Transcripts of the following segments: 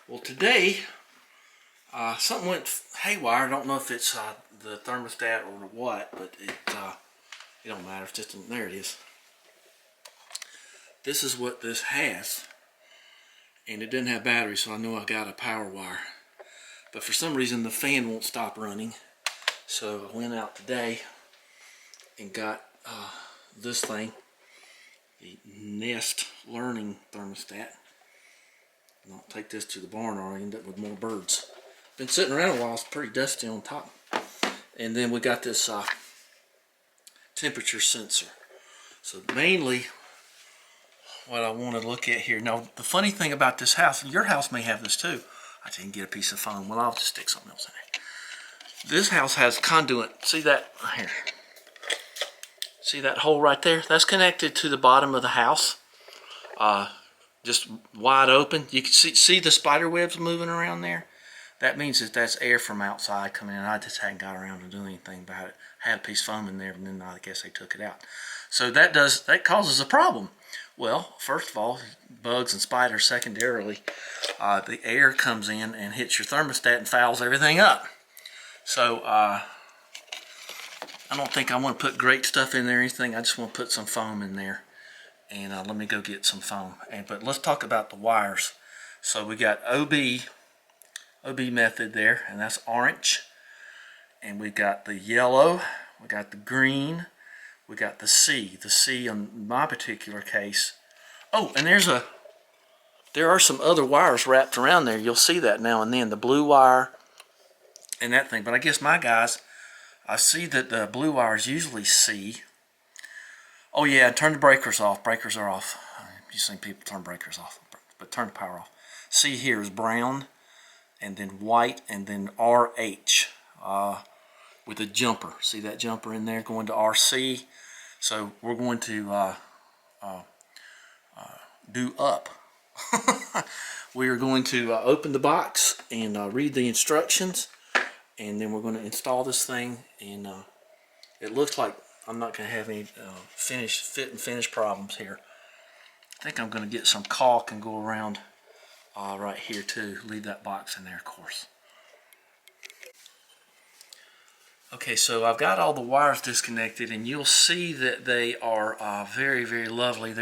Well, today something went haywire. I don't know if it's the thermostat or what, but it don't matter. It's just there it is. This is what this has, and it didn't have batteries, so I know I got a power wire. But for some reason the fan won't stop running, so I went out today and got this thing, the Nest Learning thermostat. And I'll take this to the barn or I end up with more birds. Been sitting around a while, it's pretty dusty on top. And then we got this temperature sensor. So mainly what I want to look at here. Now the funny thing about this house, and your house may have this too. I didn't get a piece of foam. Well, I'll just stick something else in there. This house has conduit. See that here? See that hole right there? That's connected to the bottom of the house. Just wide open. You can see the spider webs moving around there. That means that that's air from outside coming in. I just hadn't got around to doing anything about it. I had a piece of foam in there, and then I guess they took it out. So that causes a problem. Well, first of all, bugs and spiders. Secondarily, the air comes in and hits your thermostat and fouls everything up. So I don't think I want to put great stuff in there or anything. I just want to put some foam in there. And let me go get some foam. But let's talk about the wires. So we got OB method there, and that's orange. And we got the yellow, we got the green, we got the C. The C on my particular case. Oh, and there are some other wires wrapped around there. You'll see that now and then, the blue wire and that thing. But I guess my guys, I see that the blue wire is usually C. Oh yeah, turn the breakers off. Breakers are off. You've seen people turn breakers off, but turn the power off. C here is brown, and then white, and then RH with a jumper. See that jumper in there going to RC? So we're going to do up. We are going to open the box and read the instructions, and then we're going to install this thing. And it looks like I'm not going to have any fit and finish problems here. I think I'm going to get some caulk and go around right here too. Leave that box in there, of course. Okay, so I've got all the wires disconnected, and you'll see that they are very, very lovely.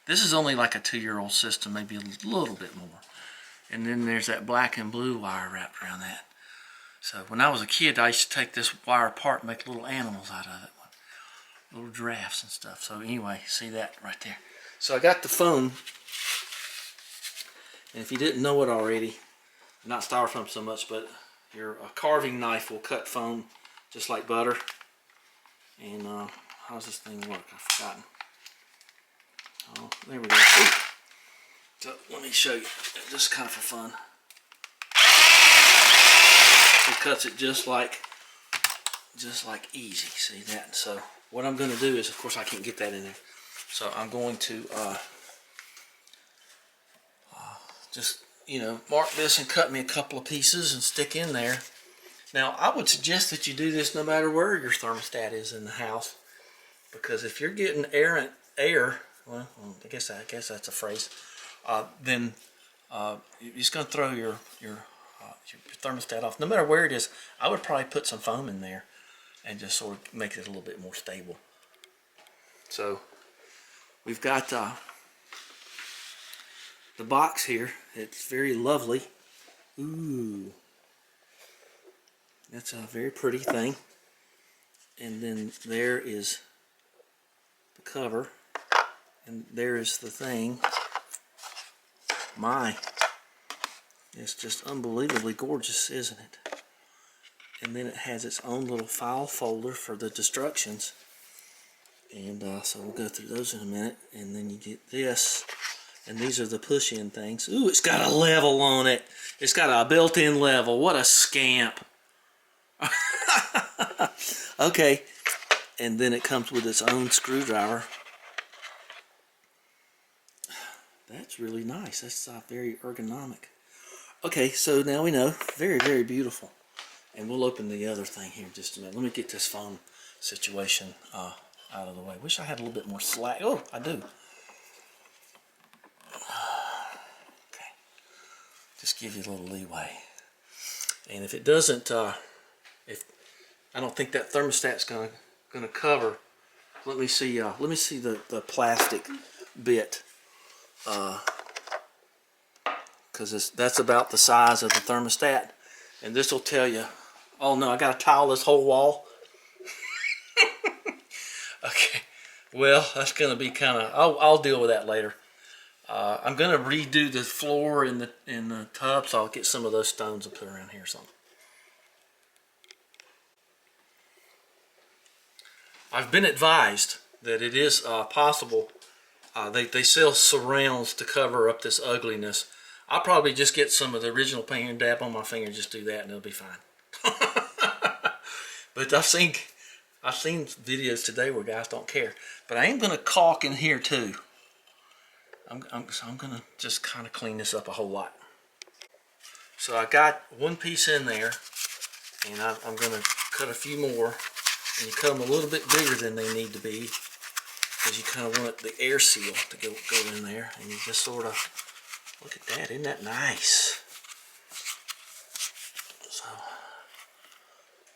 This is only like a 2-year-old system, maybe a little bit more. And then there's that black and blue wire wrapped around that. So when I was a kid, I used to take this wire apart and make little animals out of it. Little giraffes and stuff. So anyway, see that right there. So I got the foam, and if you didn't know it already, not styrofoam so much, but your carving knife will cut foam just like butter. And how does this thing work? I've forgotten. Oh, there we go. Ooh. So let me show you, just kind of for fun. It cuts it just like easy. See that? So what I'm going to do is, of course, I can't get that in there. So I'm going to just, mark this and cut me a couple of pieces and stick in there. Now, I would suggest that you do this no matter where your thermostat is in the house, because if you're getting air, well, I guess that's a phrase. Then you're just going to throw your thermostat off. No matter where it is, I would probably put some foam in there and just sort of make it a little bit more stable. So we've got the box here. It's very lovely. Ooh, that's a very pretty thing. And then there is the cover, and there is the thing. My, it's just unbelievably gorgeous, isn't it? And then it has its own little file folder for the instructions. And so we'll go through those in a minute. And then you get this. And these are the push-in things. Ooh, it's got a level on it. It's got a built-in level. What a scamp. Okay. And then it comes with its own screwdriver. That's really nice. That's very ergonomic. Okay, so now we know. Very, very beautiful. And we'll open the other thing here in just a minute. Let me get this foam situation out of the way. Wish I had a little bit more slack. Oh, I do. Okay. Just give you a little leeway. And if it doesn't, if I don't think that thermostat's gonna cover. Let me see the plastic bit, because that's about the size of the thermostat, and this will tell you. Oh no, I gotta tile this whole wall. Okay, well that's gonna be kind of. I'll deal with that later. I'm gonna redo the floor in the tub, so I'll get some of those stones and put around here or something. I've been advised that it is possible. They sell surrounds to cover up this ugliness. I'll probably just get some of the original paint and dab on my finger and just do that, and it'll be fine. But I've seen videos today where guys don't care. But I am going to caulk in here too. So I'm going to just kind of clean this up a whole lot. So I got one piece in there, and I'm going to cut a few more. And you cut them a little bit bigger than they need to be, because you kind of want the air seal to go in there. And you just sort of, look at that, isn't that nice? So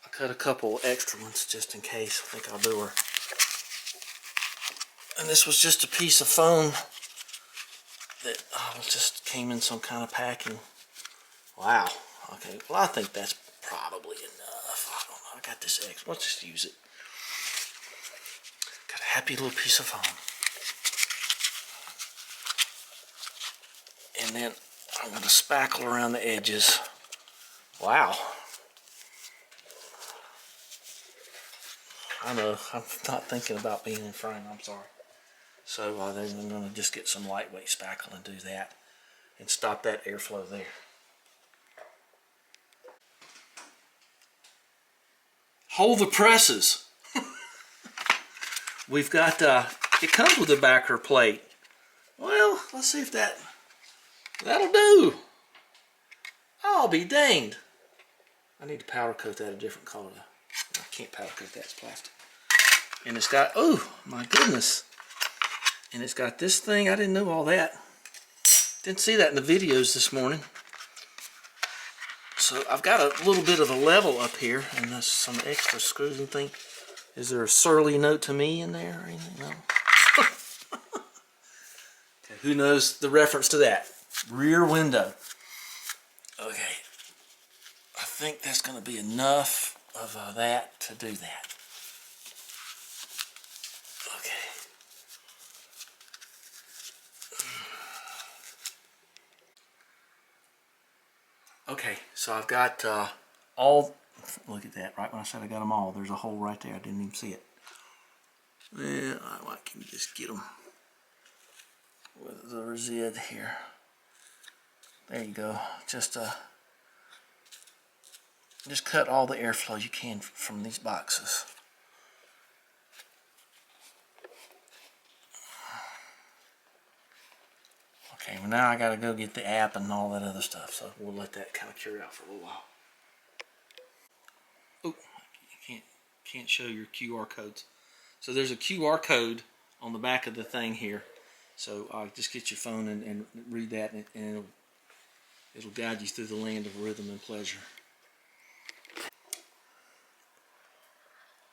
I cut a couple extra ones just in case. I think I'll do her. And this was just a piece of foam that just came in some kind of packing. Wow. Okay, well I think that's probably enough. I don't know, I got this extra. Let's just use it. Got a happy little piece of foam. And then I'm going to spackle around the edges. Wow. I know, I'm not thinking about being in frame, I'm sorry. So then I'm going to just get some lightweight spackle and do that. And stop that airflow there. Hold the presses. We've got, it comes with a backer plate. Well, let's see if that'll do. I'll be danged. I need to powder coat that a different color. I can't powder coat that, it's plastic. And it's got, oh my goodness. And it's got this thing, I didn't know all that. Didn't see that in the videos this morning. So I've got a little bit of a level up here, and there's some extra screws and things. Is there a surly note to me in there or anything? No. Okay, who knows the reference to that? Rear window. Okay. I think that's going to be enough of that to do that. Okay. Okay, so I've got all, look at that, right when I said I got them all, there's a hole right there, I didn't even see it. Well, I can just get them with the resid here. There you go, just cut all the airflow you can from these boxes. Okay, well now I gotta go get the app and all that other stuff, so we'll let that kind of cure out for a little while. Oh, you can't show your QR codes. So there's a QR code on the back of the thing here. So just get your phone and read that, and it'll guide you through the land of rhythm and pleasure.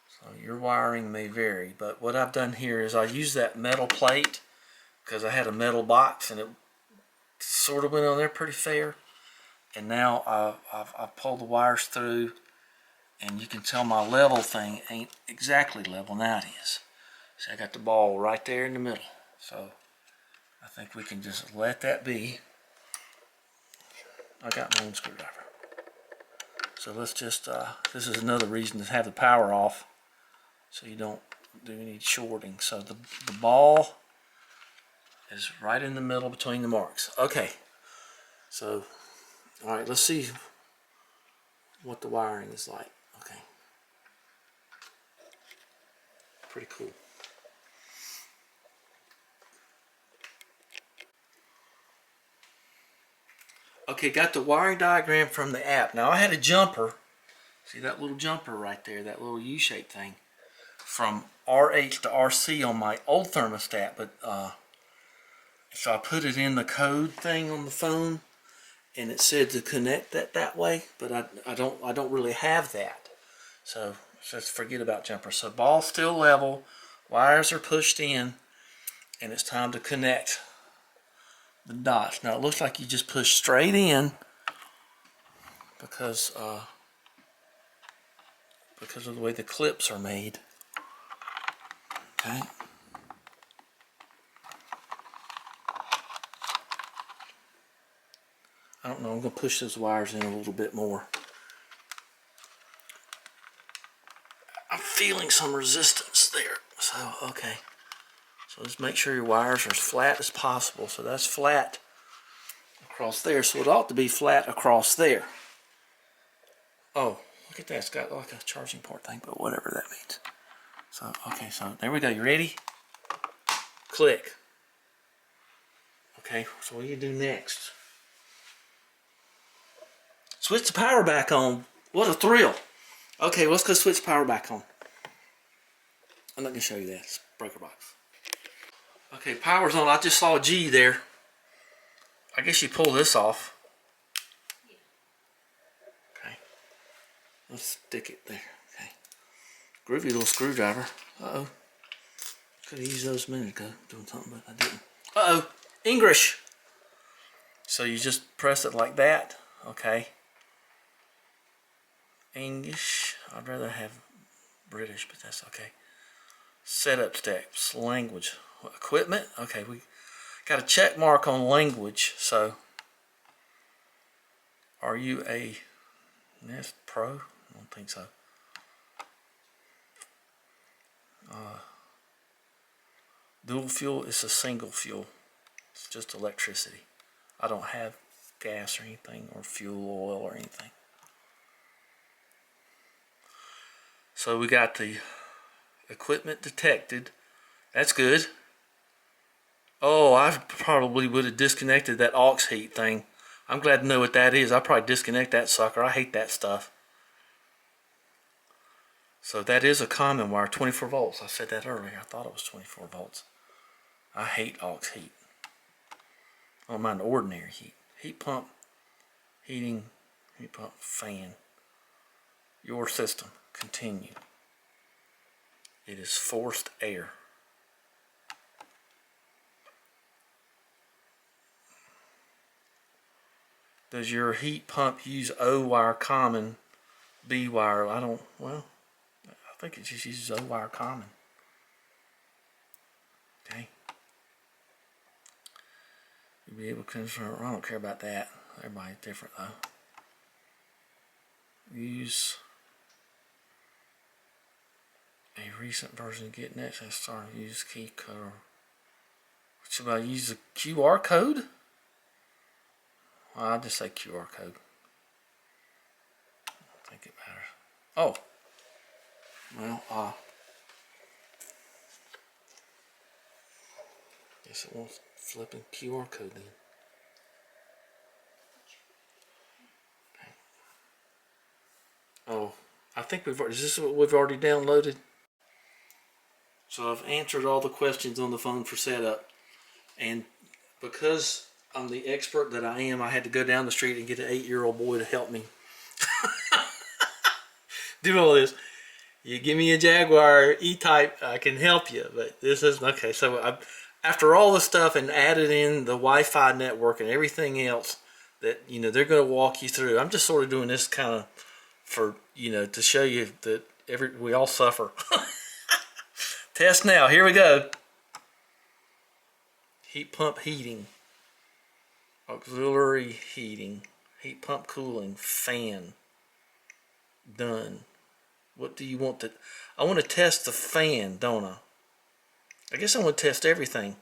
So your wiring may vary, but what I've done here is I use that metal plate because I had a metal box and it sort of went on there pretty fair. And now I've pulled the wires through, and you can tell my level thing ain't exactly level. Now it is. See, I got the ball right there in the middle. So I think we can just let that be. I got my own screwdriver. So let's just, this is another reason to have the power off, so you don't do any shorting. So the ball is right in the middle between the marks. Okay, so all right, let's see what the wiring is like. Okay, pretty cool. Okay, got the wiring diagram from the app. Now I had a jumper, see that little jumper right there, that little U-shaped thing, from RH to RC on my old thermostat, but so I put it in the code thing on the phone, and it said to connect that way, but I don't really have that. So just forget about jumper. So ball still level, wires are pushed in, and it's time to connect the dots. Now it looks like you just push straight in because of the way the clips are made. Okay. I don't know, I'm going to push those wires in a little bit more. I'm feeling some resistance there. So, okay. So just make sure your wires are as flat as possible. So that's flat across there. So it ought to be flat across there. Oh, look at that. It's got like a charging port thing, but whatever that means. So, okay, so there we go. You ready? Click. Okay, so what do you do next? Switch the power back on. What a thrill. Okay, let's go switch the power back on. I'm not going to show you that. It's breaker box. Okay, power's on. I just saw a G there. I guess you pull this off. Okay. Let's stick it there. Okay. Groovy little screwdriver. Uh-oh. Could have used those a minute ago doing something, but I didn't. Uh-oh. English. So you just press it like that. Okay. English. I'd rather have British, but that's okay. Setup steps. Language. Equipment. Okay, we got a check mark on language. So, are you a Nest Pro? I don't think so. Dual fuel is a single fuel. It's just electricity. I don't have gas or anything, or fuel oil or anything. So we got the equipment detected. That's good. Oh, I probably would have disconnected that aux heat thing. I'm glad to know what that is. I'll probably disconnect that sucker. I hate that stuff. So that is a common wire, 24 volts. I said that earlier. I thought it was 24 volts. I hate aux heat. I don't mind ordinary heat. Heat pump, heating, heat pump, fan. Your system. Continue. It is forced air. Does your heat pump use O wire common, B wire? Well, I think it just uses O wire common. Okay. You'll be able to confirm. I don't care about that. Everybody's different though. Use a recent version. Get next and start to use key code. Should I use the QR code? Well, I'll just say QR code. I think it matters. Oh. Well, guess it won't flip in QR code then. Okay. Oh, I think is this what we've already downloaded? So I've answered all the questions on the phone for setup. And because I'm the expert that I am, I had to go down the street and get an 8-year-old boy to help me do all this. You give me a Jaguar E-Type, I can help you, but this is okay. So after all the stuff and added in the Wi-Fi network and everything else that they're going to walk you through. I'm just sort of doing this kind of for to show you that we all suffer. Test now. Here we go. Heat pump heating. Auxiliary heating, heat pump cooling, fan. Done. What do you want to? I want to test the fan, don't I? I guess I want to test everything.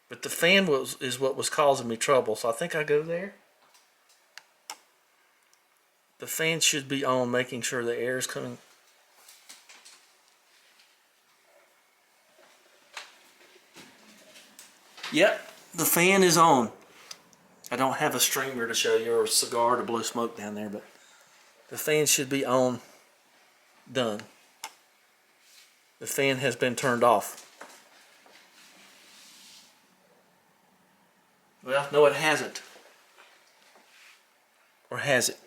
But the fan is what was causing me trouble, so I think I go there. The fan should be on, making sure the air is coming. Yep, the fan is on. I don't have a streamer to show you or a cigar to blow smoke down there, but the fan should be on. Done. The fan has been turned off. Well, no, it hasn't. Or has it?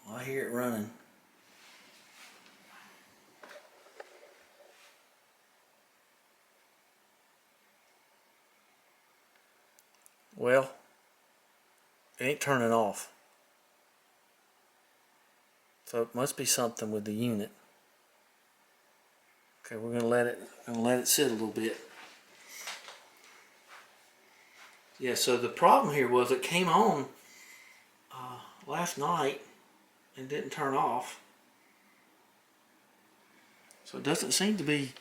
Well, I hear it running. Well, it ain't turning off. So it must be something with the unit. Okay, we're gonna let it sit a little bit. Yeah, so the problem here was it came on last night and didn't turn off. So it doesn't seem to be.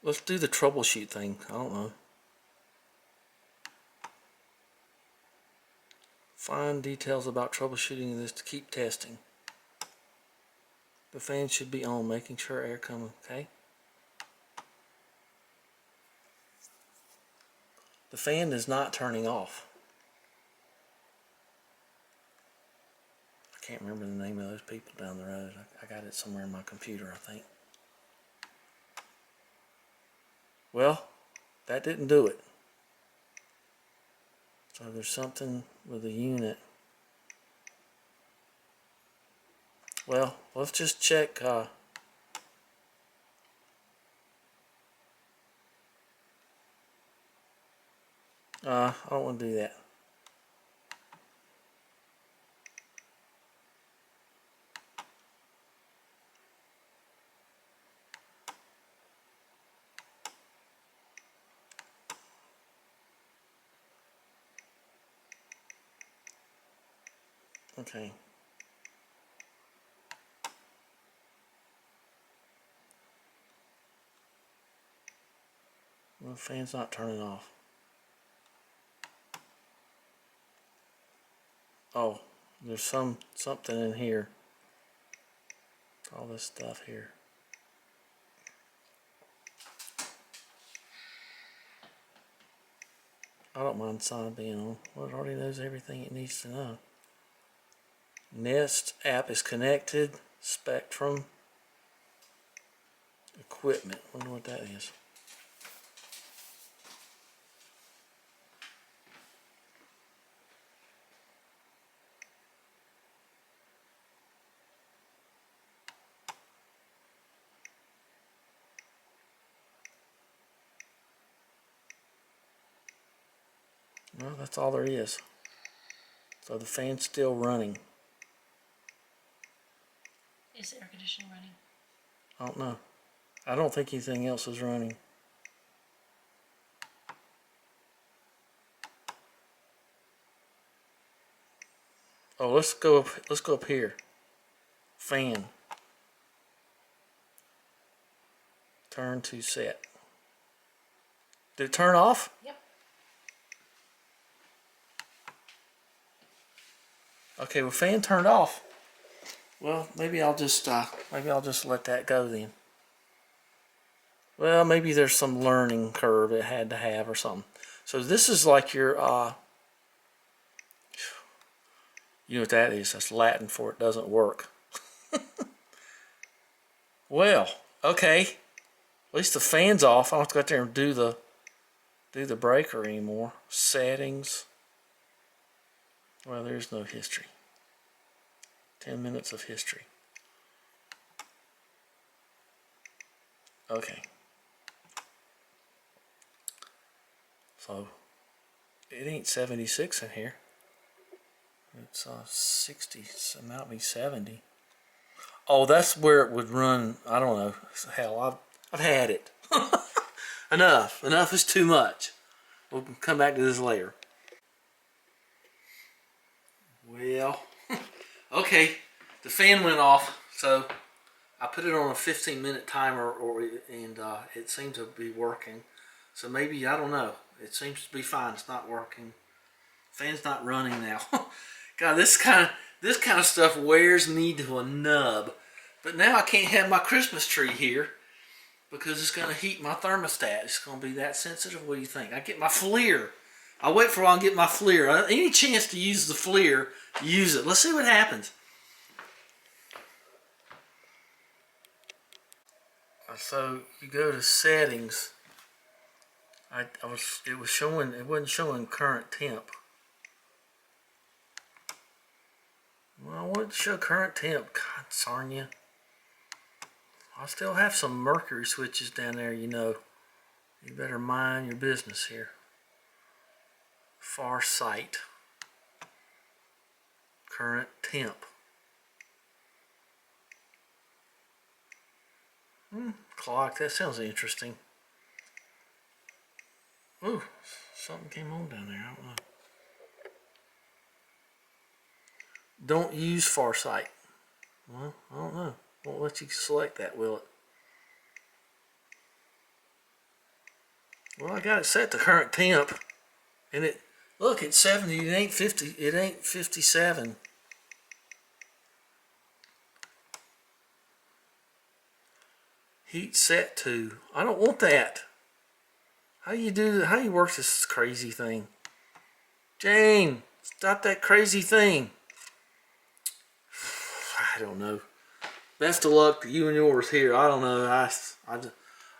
Let's do the troubleshoot thing. I don't know. Find details about troubleshooting this to keep testing. The fan should be on, making sure air coming. Okay. The fan is not turning off. I can't remember the name of those people down the road. I got it somewhere in my computer, I think. Well, that didn't do it. So there's something with the unit. Well, let's just check. I don't want to do that. Okay. Well, the fan's not turning off. Oh, there's something in here. All this stuff here. I don't mind sign being on. Well, it already knows everything it needs to know. Nest app is connected. Spectrum. Equipment. Wonder what that is. Well, that's all there is. So the fan's still running. Is the air conditioning running? I don't know. I don't think anything else is running. Oh, let's go up here. Fan. Turn to set. Did it turn off? Yep. Okay, well, fan turned off. Well, maybe I'll just let that go then. Well, maybe there's some learning curve it had to have or something. So this is like your you know what that is? That's Latin for it doesn't work. Well, okay. At least the fan's off. I don't have to go out there and do the breaker anymore. Settings. Well, there's no history. 10 minutes of history. Okay. So it ain't 76 in here. It's 60. So it might be 70. Oh, that's where it would run. I don't know. Hell, I've had it. Enough. Enough is too much. We'll come back to this later. Well, okay. The fan went off, so I put it on a 15-minute timer, and it seems to be working. So maybe, I don't know. It seems to be fine. It's not working. Fan's not running now. God, this kind of stuff wears me to a nub. But now I can't have my Christmas tree here because it's going to heat my thermostat. It's going to be that sensitive. What do you think? I get my FLIR. I'll wait for a while and get my FLIR. Any chance to use the FLIR, use it. Let's see what happens. So you go to settings. It wasn't showing current temp. Well, I wanted to show current temp. God, darn you. I still have some mercury switches down there, you know. You better mind your business here. Far sight. Current temp. Clock, that sounds interesting. Ooh, something came on down there, I don't know. Don't use far sight. Well, I don't know. Won't let you select that, will it? Well, I got it set to current temp, and it, look, it's 70. It ain't 50. It ain't 57. Heat set to. I don't want that. How you do that? How you work this crazy thing? Jane, stop that crazy thing. I don't know. Best of luck to you and yours here. I don't know.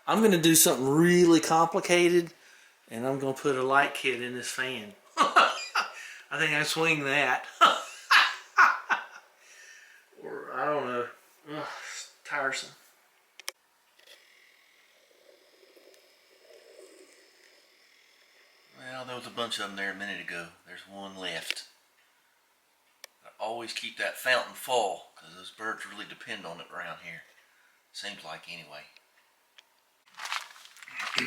I'm going to do something really complicated, and I'm going to put a light kit in this fan. I think I swing that. Or, I don't know. Ugh, it's tiresome. Well, there was a bunch of them there a minute ago. There's one left. I always keep that fountain full because those birds really depend on it around here. Seems like anyway. Okay.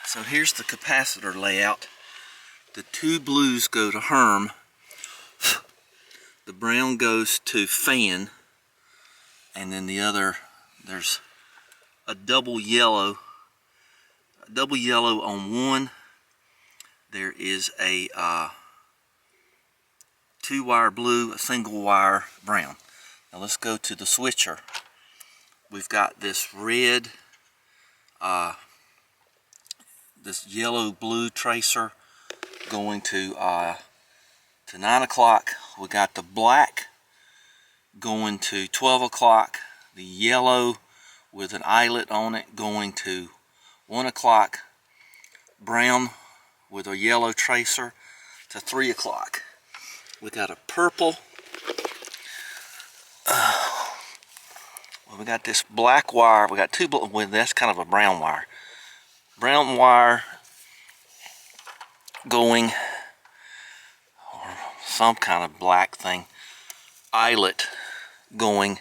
So here's the capacitor layout. The two blues go to Herm. The brown goes to fan. And then the other, there's a double yellow on one. There is a 2-wire blue, a single wire brown. Now let's go to the switcher. We've got this red, this yellow blue tracer going to 9 o'clock. We got the black going to 12 o'clock. The yellow with an eyelet on it going to 1 o'clock. Brown with a yellow tracer to 3 o'clock. We got a purple. Well, we got this black wire. We got two. Well, that's kind of a brown wire. Brown wire going, or some kind of black thing. Eyelet going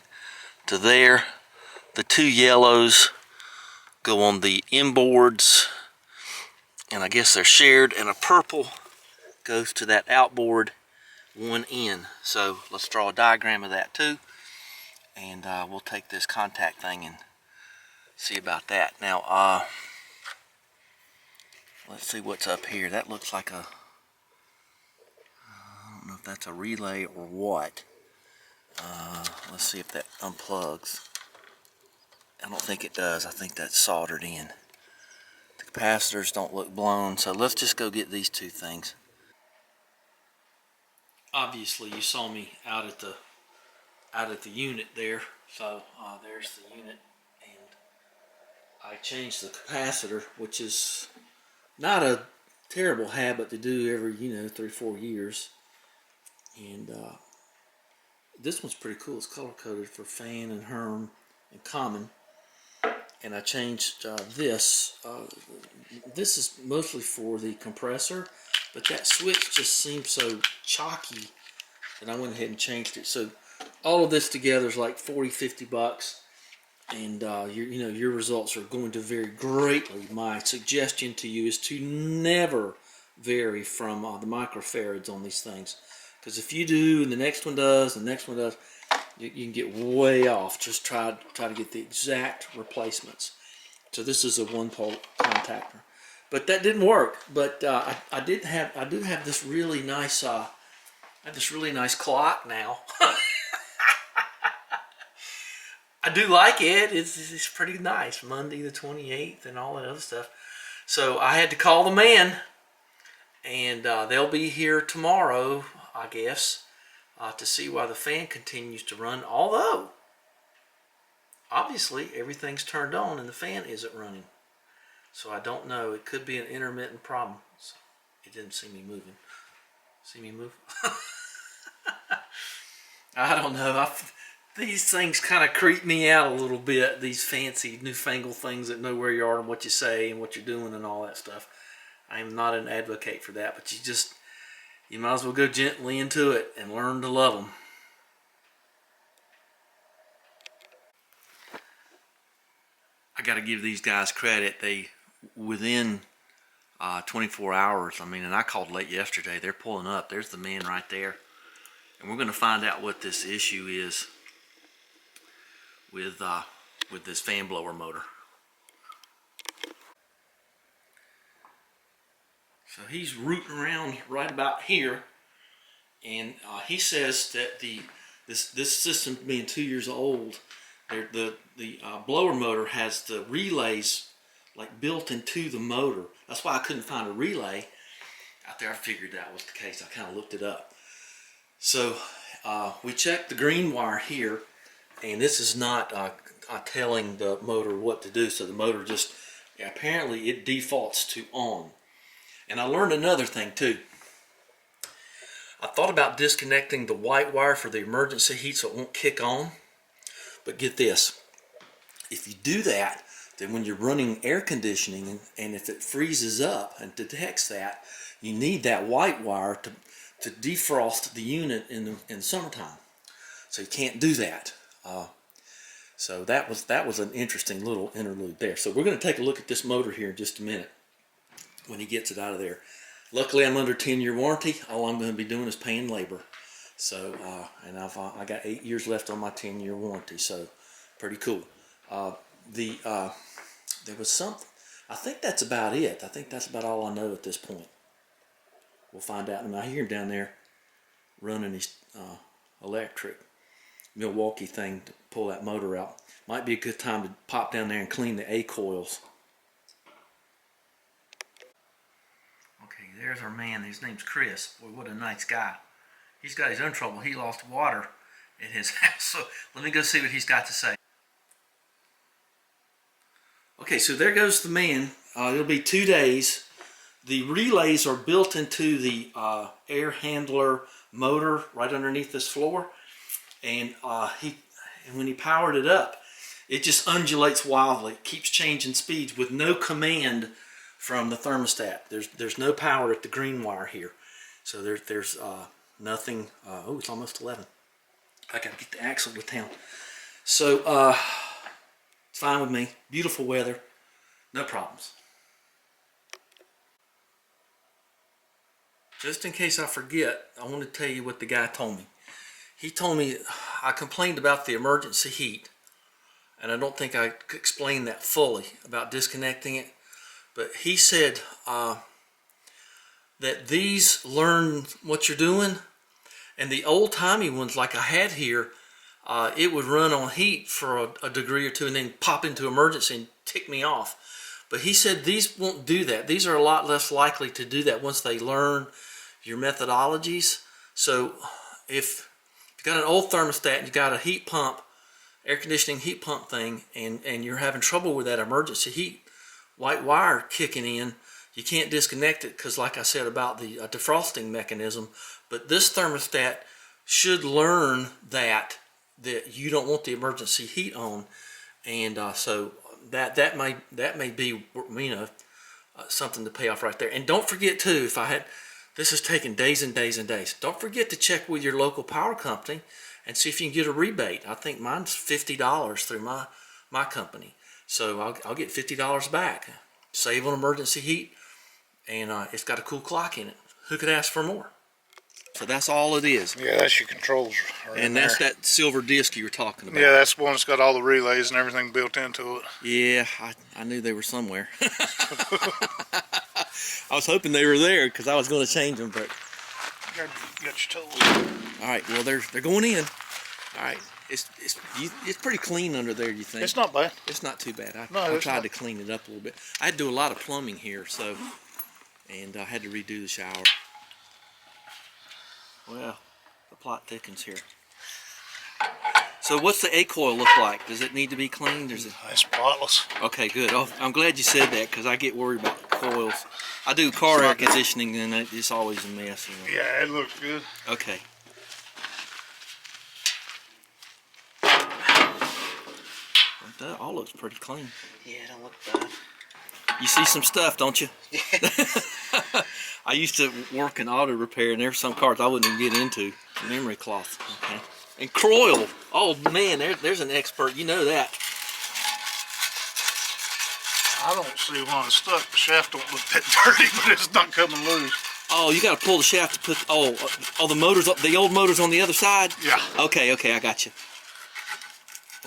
to there. The two yellows go on the inboards, and I guess they're shared, and a purple goes to that outboard one in. So let's draw a diagram of that too, and we'll take this contact thing and see about that. Now let's see what's up here. That looks like a, I don't know if that's a relay or what. Let's see if that unplugs. I don't think it does. I think that's soldered in. The capacitors don't look blown, so let's just go get these two things. Obviously, you saw me out at the unit there. So there's the unit, and I changed the capacitor, which is not a terrible habit to do every 3-4 years. And this one's pretty cool. It's color coded for fan and Herm and common. And I changed this. This is mostly for the compressor, but that switch just seems so chalky that I went ahead and changed it. So all of this together is like $40-50, and your results are going to vary greatly. My suggestion to you is to never vary from the microfarads on these things, because if you do, and the next one does, and the next one does, you can get way off. Just try to get the exact replacements. So this is a 1-pole contactor, but that didn't work. But I do have this really nice clock now. I do like it. It's pretty nice. Monday the 28th and all that other stuff. So I had to call the man, and they'll be here tomorrow, I guess. to see why the fan continues to run, although obviously everything's turned on and the fan isn't running. So I don't know. It could be an intermittent problem. So it didn't see me moving. See me move? I don't know. These things kind of creep me out a little bit. These fancy newfangled things that know where you are and what you say and what you're doing and all that stuff. I am not an advocate for that, but you might as well go gently into it and learn to love them. I got to give these guys credit. They, within 24 hours, I mean, and I called late yesterday, they're pulling up. There's the man right there. And we're going to find out what this issue is with this fan blower motor. So he's rooting around right about here, and he says that this system being 2 years old, the blower motor has the relays like built into the motor. That's why I couldn't find a relay out there. I figured that was the case. I kind of looked it up. So we checked the green wire here, and this is not telling the motor what to do. So the motor just, apparently it defaults to on. And I learned another thing too. I thought about disconnecting the white wire for the emergency heat so it won't kick on. But get this, if you do that, then when you're running air conditioning and if it freezes up and detects that, you need that white wire to defrost the unit in the summertime. So you can't do that. So that was an interesting little interlude there. So we're going to take a look at this motor here in just a minute when he gets it out of there. Luckily, I'm under 10-year warranty. All I'm going to be doing is paying labor. So, and I got 8 years left on my 10-year warranty. So, pretty cool. There was something. I think that's about it. I think that's about all I know at this point. We'll find out. And I hear him down there running his electric Milwaukee thing to pull that motor out. Might be a good time to pop down there and clean the A coils. Okay, there's our man. His name's Chris. Boy, what a nice guy. He's got his own trouble. He lost water at his house. So let me go see what he's got to say. Okay, so there goes the man. It'll be 2 days. The relays are built into the air handler motor right underneath this floor. And when he powered it up, it just undulates wildly. It keeps changing speeds with no command from the thermostat. There's no power at the green wire here. So there's nothing. Oh, it's almost 11. I gotta get the axle to town. So it's fine with me. Beautiful weather, no problems. Just in case I forget, I want to tell you what the guy told me. He told me I complained about the emergency heat, and I don't think I explained that fully about disconnecting it. But he said that these learn what you're doing, and the old-timey ones like I had here, it would run on heat for a degree or two and then pop into emergency and tick me off. But he said these won't do that. These are a lot less likely to do that once they learn your methodologies. So if you've got an old thermostat and you've got a heat pump, air conditioning heat pump thing, and you're having trouble with that emergency heat white wire kicking in, you can't disconnect it because, like I said about the defrosting mechanism, but this thermostat should learn that you don't want the emergency heat on, and so that may be, you know, something to pay off right there. And don't forget too, this has taken days and days and days. Don't forget to check with your local power company and see if you can get a rebate. I think mine's $50 through my company. So I'll get $50 back. Save on emergency heat, and it's got a cool clock in it. Who could ask for more? So that's all it is. Yeah, that's your controls. And that's that silver disc you were talking about. Yeah, that's the one that's got all the relays and everything built into it. Yeah, I knew they were somewhere. I was hoping they were there because I was going to change them, but. Got your tools. All right, well they're going in. All right, it's pretty clean under there. You think? It's not bad. It's not too bad. I No, tried to clean it up a little bit. I had to do a lot of plumbing here, and I had to redo the shower. Well, The plot thickens here. So what's the A coil look like? Does it need to be cleaned? Or is it... It's spotless. Okay, good. Oh, I'm glad you said that because I get worried about coils. I do car air conditioning and it's always a mess. You know? Yeah, it looks good. Okay. That all looks pretty clean. Yeah, it don't look bad. You see some stuff, don't you? I used to work in auto repair, and there's some cars I wouldn't even get into. Memory cloth, okay. And coil. Oh man, there's an expert. You know that. I don't see why it's stuck. The shaft don't look that dirty, but it's not coming loose. Oh, you got to pull the shaft to put. Oh, the motors. The old motors on the other side. Yeah. Okay, I got you.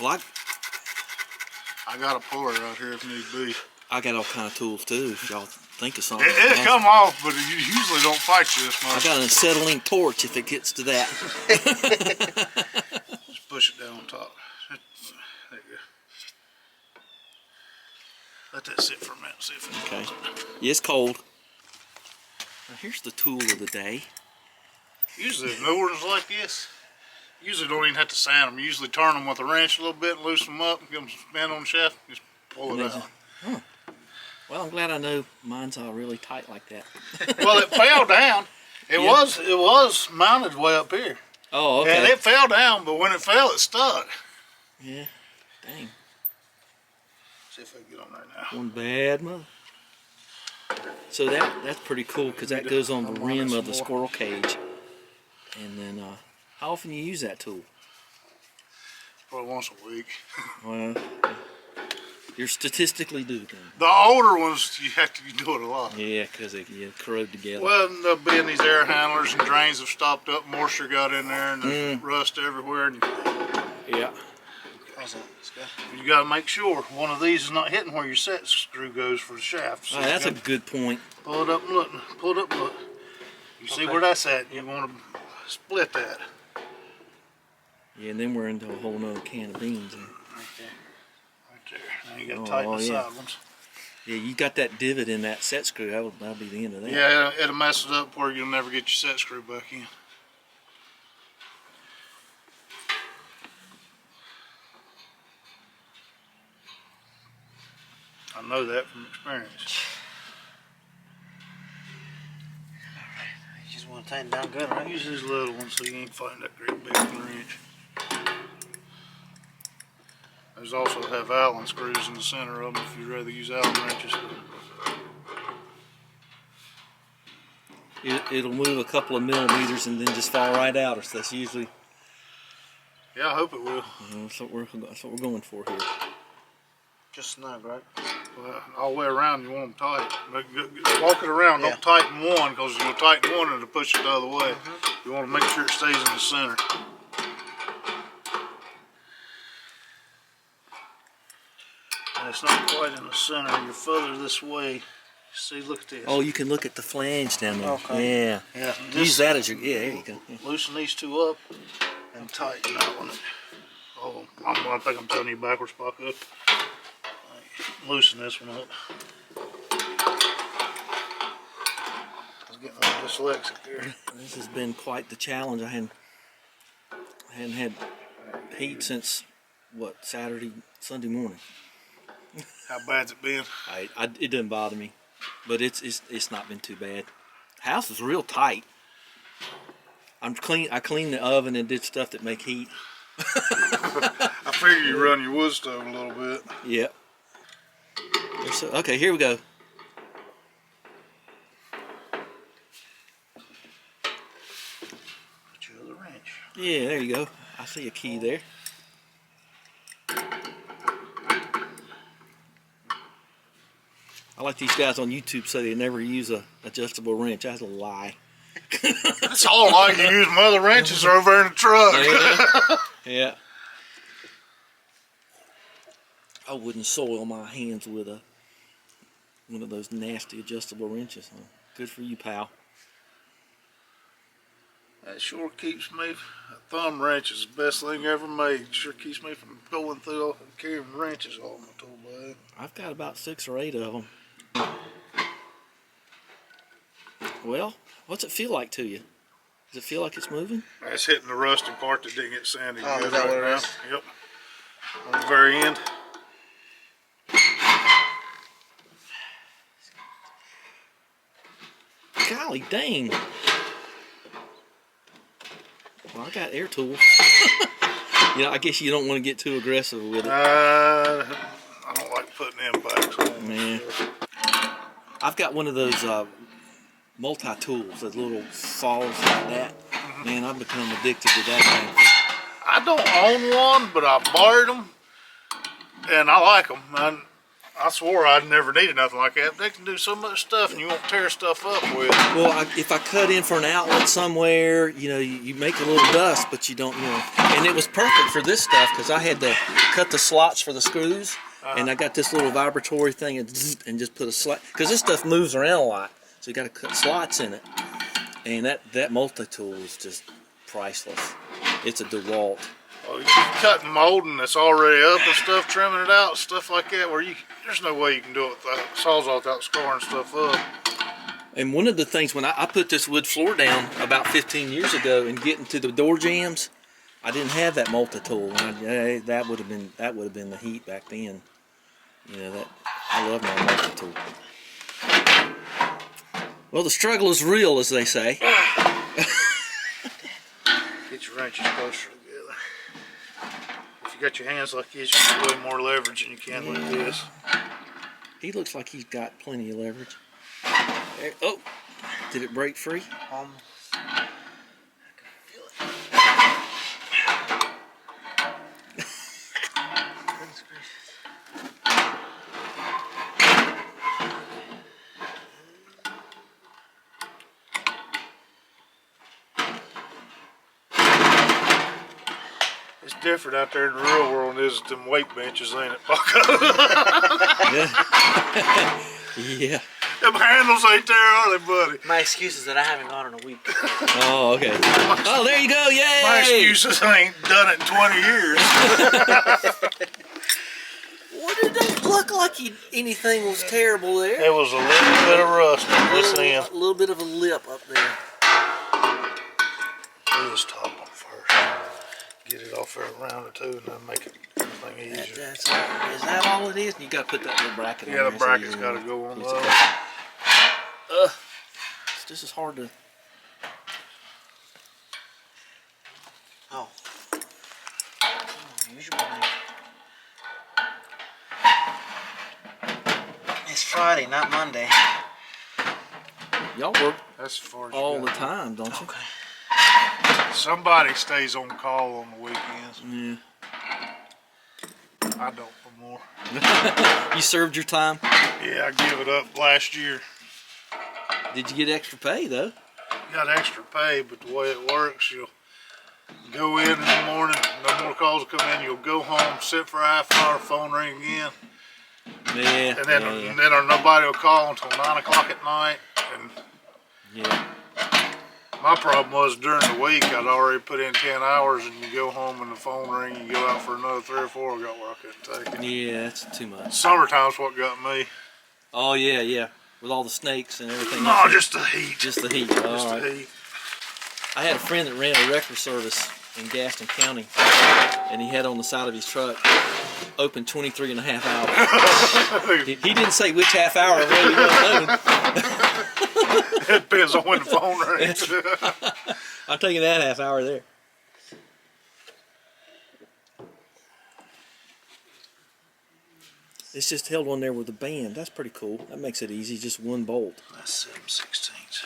Well, I got a puller out here if need be. I got all kind of tools too. If y'all think of something. It'll come off, but you usually don't fight you this I much. got an acetylene torch if it gets to that. Just push it down on top. There you go. Let that sit for a minute. See if it Okay. comes. Yeah, it's cold. Now here's the tool of the day. Usually new ones like this, usually don't even have to sand them. You usually turn them with a wrench a little bit and loosen them up and give them some spin on the shaft. Just pull it out. Huh. Well, I'm glad I know mine's all really tight like that. Well, it fell down. It Yeah. was mounted way up here. Oh, okay. And it fell down, but when it fell, it stuck. Yeah. Dang. See if I can get on there now. One bad mother. So that's pretty cool because that goes on the rim of the squirrel cage. And then, how often you use that tool? Probably once a week. Well, you're statistically due then. The older ones, you do it a lot. Yeah, because they corrode together. Well, they'll be in these air handlers and drains have stopped up, moisture got in there, and there's rust everywhere. And Yeah. you got to make sure one of these is not hitting where your set screw goes for the shaft. So Oh, that's a good point. pull it up and look. Pull it up and look. You see where that's at? You want to split that. Yeah, and then we're into a whole nother can of beans. Right there. Now you got to tighten the yeah. side ones. Yeah, you got that divot in that set screw. That'll be the end of that. Yeah, it'll mess it up where you'll never get your set screw back in. I know that from experience. You just want to tighten down good, right? Use these little ones so you ain't fighting that great big wrench. There's also have Allen screws in the center of them if you'd rather use Allen wrenches. It'll move a couple of millimeters and then just fall right out. Or so that's usually. Yeah, I hope it will. That's what we're going for here. Just snug, right? Well, all the way around you want them tight. But walk it around, Yeah. don't tighten one because you'll tighten one and it'll push it the other way. You want to make sure it stays in the center. And it's not quite in the center. You're further this way. See, look at this. Oh, you can look at the flange down there. Okay. Yeah. Yeah, Use that as your. Yeah, there you go. Yeah. loosen these two up and tighten that one. Oh, I think I'm telling you backwards, Paco. Loosen this one up. I was getting a little dyslexic there. This has been quite the challenge. I hadn't had heat since what, Sunday morning. How bad's it been? It doesn't bother me, but it's not been too bad. House is real tight. I cleaned the oven and did stuff that make heat. I figure you run your wood stove a little bit. Yep. Okay, here we go. Put your other wrench. Yeah, there you go. I see a key there. I like these guys on YouTube say they never use a adjustable wrench. That's a lie. That's all I can use. My other wrenches are over in the truck. Yeah. I wouldn't soil my hands with one of those nasty adjustable wrenches. Huh? Good for you, pal. That sure keeps me. A thumb wrench is the best thing ever made. Sure keeps me from going through all and carrying wrenches all in my tool bag. I've got about 6 or 8 of them. Well, what's it feel like to you? Does it feel like it's moving? That's hitting the rusty part that didn't get sanded Oh, good is that what it right now. is? Yep. On the very end. Golly dang. Well, I got air tools. You know, I guess you don't want to get too aggressive with it. I don't like putting impacts on. Man. I've got one of those multi-tools, those little saws like that. Man, I've become addicted to that thing. I don't own one, but I borrowed them, and I like them. I swore I'd never needed nothing like that. They can do so much stuff, and you won't tear stuff up with. Well, if I cut in for an outlet somewhere, you know, you make a little dust, but you don't, you know. And it was perfect for this stuff because I had to cut the slots for the screws, and I got this little vibratory thing and just put a slot, because this stuff moves around a lot, so you got to cut slots in it. And that multi-tool is just priceless. It's a DeWalt. Well, you cutting molding that's already up and stuff, trimming it out, stuff like that, where there's no way you can do it without sawzall without scoring stuff up. And one of the things, when I put this wood floor down about 15 years ago and getting to the door jambs, I didn't have that multi-tool. And that would have been the heat back then. You know, that I love my multi-tool. Well, the struggle is real, as they say. Get your wrenches closer together. If you got your hands like this, you get way more leverage than you can with this. He looks like he's got plenty of leverage. There, oh, did it break free? Almost. It's different out there in the real world than it is at them weight benches, ain't it, Paco? Yeah. Them handles ain't there, are they, buddy? My excuse is that I haven't gone in a week. Oh, okay. Oh, there you go. Yay! My excuses I ain't done it in 20 years. What did that look like? Anything was terrible there? There was a little bit of rust on this end. A little bit of a lip up there. Do this top one first. Get it off there around it too, and then make it everything easier. Is that all it is? You got to put that little bracket on Yeah, there. the bracket's got to go on low. This is hard to... Oh. Use your knife. It's Friday, not Monday. Y'all work That's as far as all you the got. time, don't you? Okay. Somebody stays on call on the weekends. Yeah. I don't no more. You served your time? Yeah, I give it up last year. Did you get extra pay, though? Got extra pay, but the way it works, you'll go in the morning, no more calls will come in, you'll go home, sit for a half hour, phone ring again, Yeah. and then nobody will call until 9 o'clock at night. And Yeah. my problem was during the week, I'd already put in 10 hours, and you go home and the phone ring, you go out for another 3 or 4, I got where I couldn't take it. Yeah, that's too much. Summertime's what got me. Oh, yeah, yeah. With all the snakes and everything. No, else. just the heat. Just the heat. Just All the right. heat. I had a friend that ran a wrecker service in Gaston County, and he had on the side of his truck, open 23 and a half hours. He didn't say which half hour it was open. It depends on when the phone rings. I'm taking that half hour there. It's just held on there with a band. That's pretty cool. That makes it easy. Just one bolt. That's 7/16.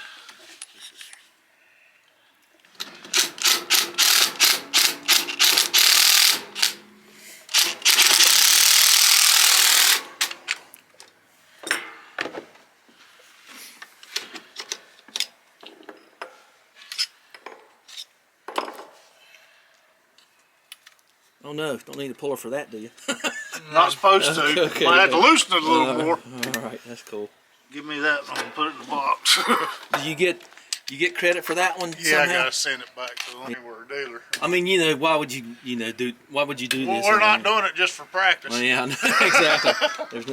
Oh no, don't need a puller for that, do you? Not supposed to. Okay, Might have to okay. loosen it a little more. All right, that's cool. Give me that and I'll put it in the box. Do you get credit for that one? Yeah, I somehow? gotta send it back to the anywhere dealer. I mean, you know, why would you do this? Well, we're not doing it just for practice. Well, yeah, I know. Exactly. There's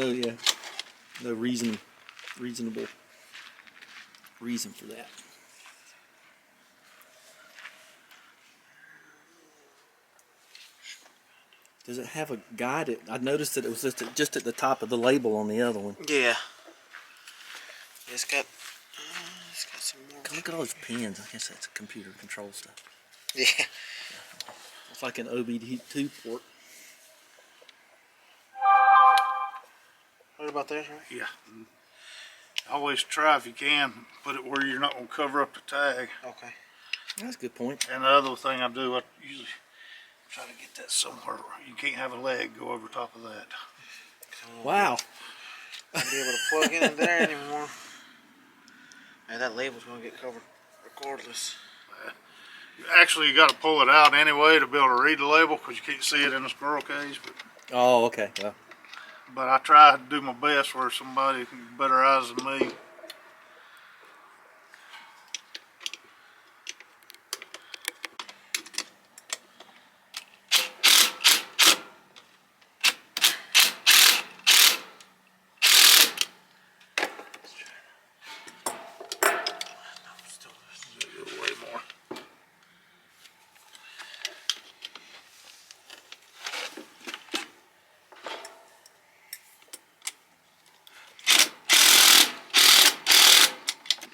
no reasonable reason for that. Does it have a guide? I noticed that it was just at the top of the label on the other one. Yeah. It's got some more. Look at all those pins. I guess that's computer control stuff. Yeah. It's like an OBD2 port. What about this, right? Yeah. Always try, if you can, put it where you're not going to cover up the tag. Okay. That's a good point. And the other thing I do, I usually try to get that somewhere. You can't have a leg go over top of that. Wow. I'll be able to plug in there anymore. And that label's going to get covered regardless. Actually, you got to pull it out anyway to be able to read the label because you can't see it in the squirrel cage. Oh, okay. Well. But I try to do my best where somebody can better eyes than me.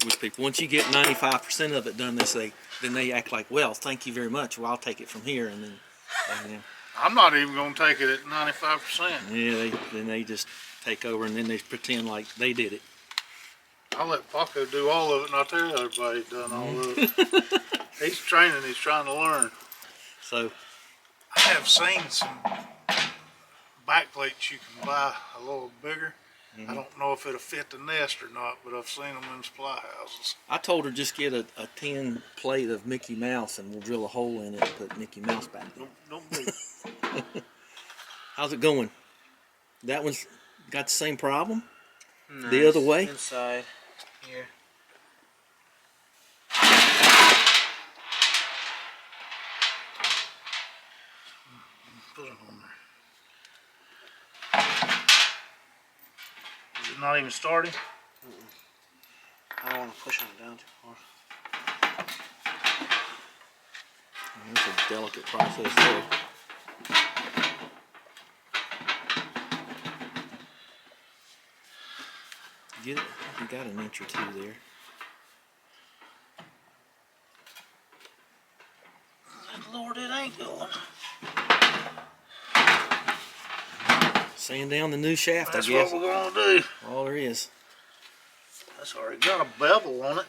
With people, once you get 95% of it done, then they act like, well, thank you very much. Well, I'll take it from here, and then I'm not even going to take it at 95%. yeah, then they just take over, and then they pretend like they did it. I'll let Paco do all of it, and I'll tell everybody he's done all of it. He's training, he's trying to learn. So I have seen some back plates you can buy a little bigger. I don't know if it'll fit the nest or not, but I've seen them in supply houses. I told her just get a tin plate of Mickey Mouse, and we'll drill a hole in it and put Mickey Mouse back in. Don't be. How's it going? That one's got the same problem? Nice. The other way? Inside here. Put it on there. Is it not even starting? I don't want to push on it down too far. That's a delicate process there. Get it? You got an inch or two there. Lord, it ain't going. Sand down the new shaft, That's I guess. what we're gonna do. All there is. That's already got a bevel on it.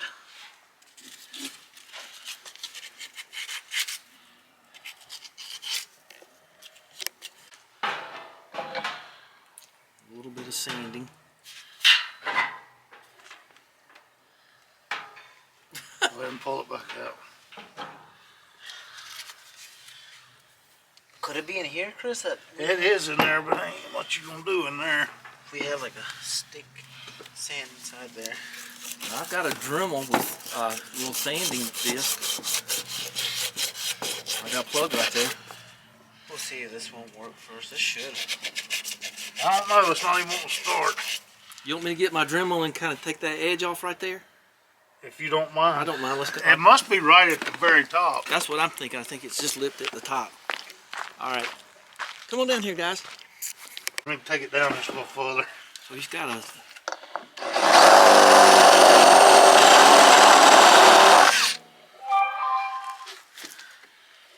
A little bit of sanding. Go ahead and pull it back out. Could it be in here, Chris? That It is in there, but ain't much you gonna do in there. we have like a stick sand inside there. I've got a Dremel with a little sanding disc. I got a plug right there. We'll see if this won't work first. This should. I don't know, it's not even gonna start. You want me to get my Dremel and kind of take that edge off right there? If you don't mind. I don't mind. Let's go. It must be right at the very top. That's what I'm thinking. I think it's just lipped at the top. All right. Come on down here, guys. Let me take it down just a little further. So he's got a...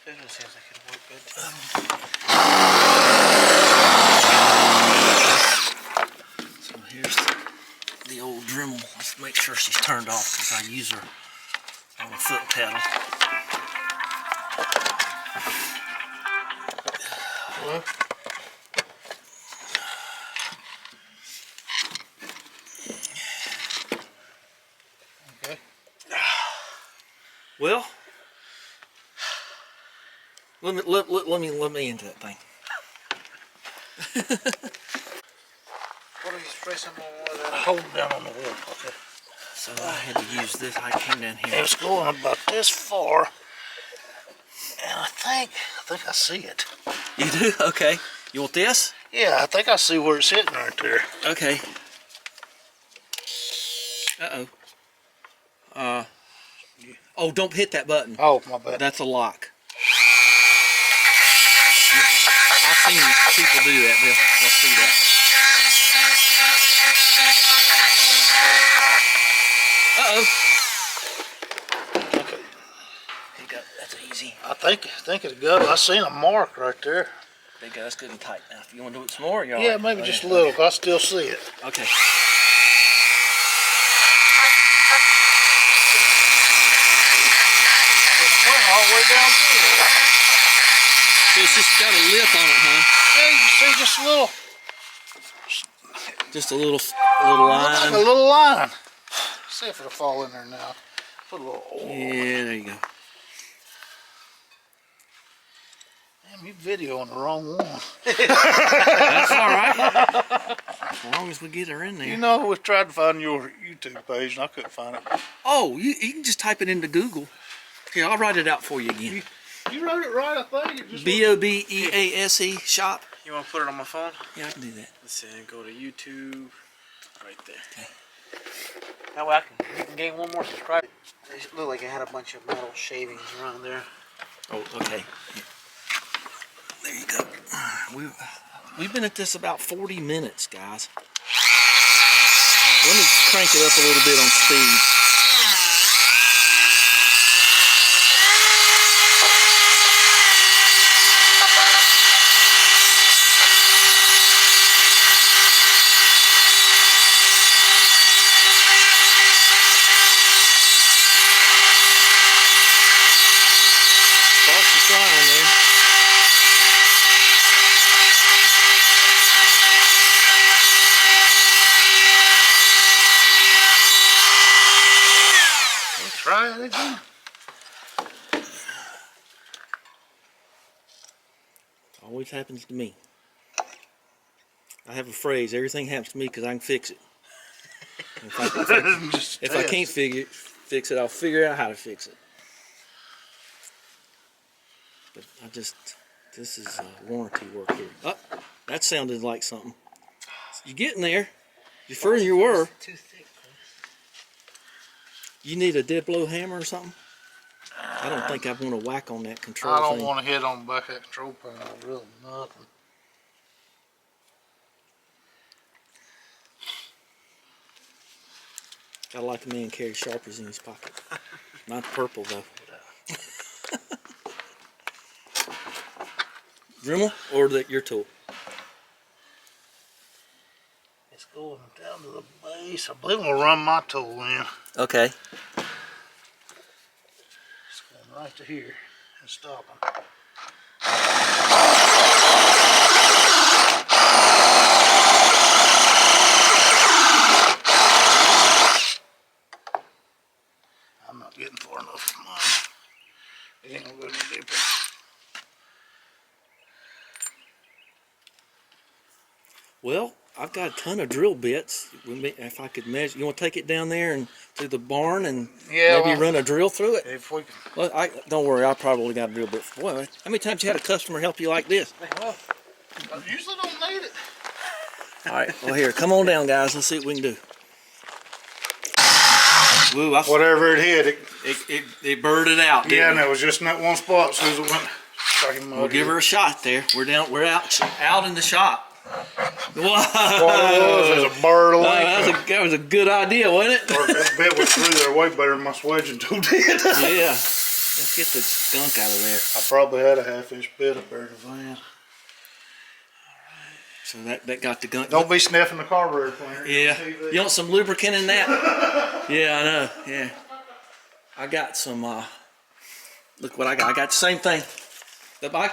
This one seems like it'll work good. So here's the old Dremel. Let's make sure she's turned off because I use her on the foot pedal. Hello? Okay. Well, let me into that thing. What if you spray some more of that? Hold it down on the wall. Okay. So I had to use this. I came down here. It's going about this far. And I think I see it. You do? Okay. You want this? Yeah, I think I see where it's hitting right there. Okay. Oh, don't hit that button. Oh, my bad. That's a lock. I seen people do that. They'll see that. Uh-oh. Okay. Here you go. That's easy. I think it's good. I seen a mark right there. There you go. That's good and tight. Now, if you want to do it some more, you're all Yeah, right. maybe Okay. just a little. I still see it. Okay. It went all the way down through there. So it's just got a lip on it, huh? Yeah, you see just a little. Just a little Looks like line. a little line. See if it'll fall in there now. Put a little. Yeah, there you go. Damn, you videoing the wrong one. That's all right. As long as we get her in there. You know, we tried to find your YouTube page and I couldn't find it. Oh, you can just type it into Google. Here, I'll write it out for you again. You wrote it right, I think. It just BOBEASE shop. You want to put it on my phone? Yeah, I can do that. Let's see. Go to YouTube. Right there. Okay. That way you can gain one more subscriber. It looked like it had a bunch of metal shavings around there. Oh, okay. There you go. We've been at this about 40 minutes, guys. Let me crank it up a little bit on speed. Starts to fly on there. try it again. Always happens to me. I have a phrase, everything happens to me because I can fix it. If I can't fix it, I'll figure out how to fix it. But this is warranty work here. Oh, that sounded like something. You're getting there. You're further than you were. Too thick, Chris. You need a dead blow hammer or something? I don't think I want to whack on that control I don't thing. want to hit on the back of that control panel. Really, nothing. Gotta like the man carries Sharpies in his pocket. Not purple though. Dremel or your tool? It's going down to the base. I believe I'm going to run my tool in. Okay. It's going right to here and stopping. I'm not getting far enough for mine. It ain't going to go any deeper. Well, I've got a ton of drill bits. If I could measure, you want to take it down there and to the barn and maybe run a drill through it? If we can. Well, don't worry, I probably got a drill bit. Boy, how many times you had a customer help you like this? Well, I usually don't need it. All right, well here, come on down, guys. Let's see what we can do. Woo, Whatever it hit, it birded out. Didn't yeah, it? and it was just in that one spot. As soon as it went, fucking mud. We'll give her a shot there. We're out in the shop. Whoa! What it was a bird of That was a good idea, wasn't it? That bit went through there way better than my swedging tool did. Yeah. Let's get the skunk out of there. I probably had a half-inch bit up there in the van. So that got the gunk. Don't be sniffing the carburetor cleaner. Yeah. You want some lubricant in that? Yeah, I know. Yeah. I got some. Look what I got. I got the same thing.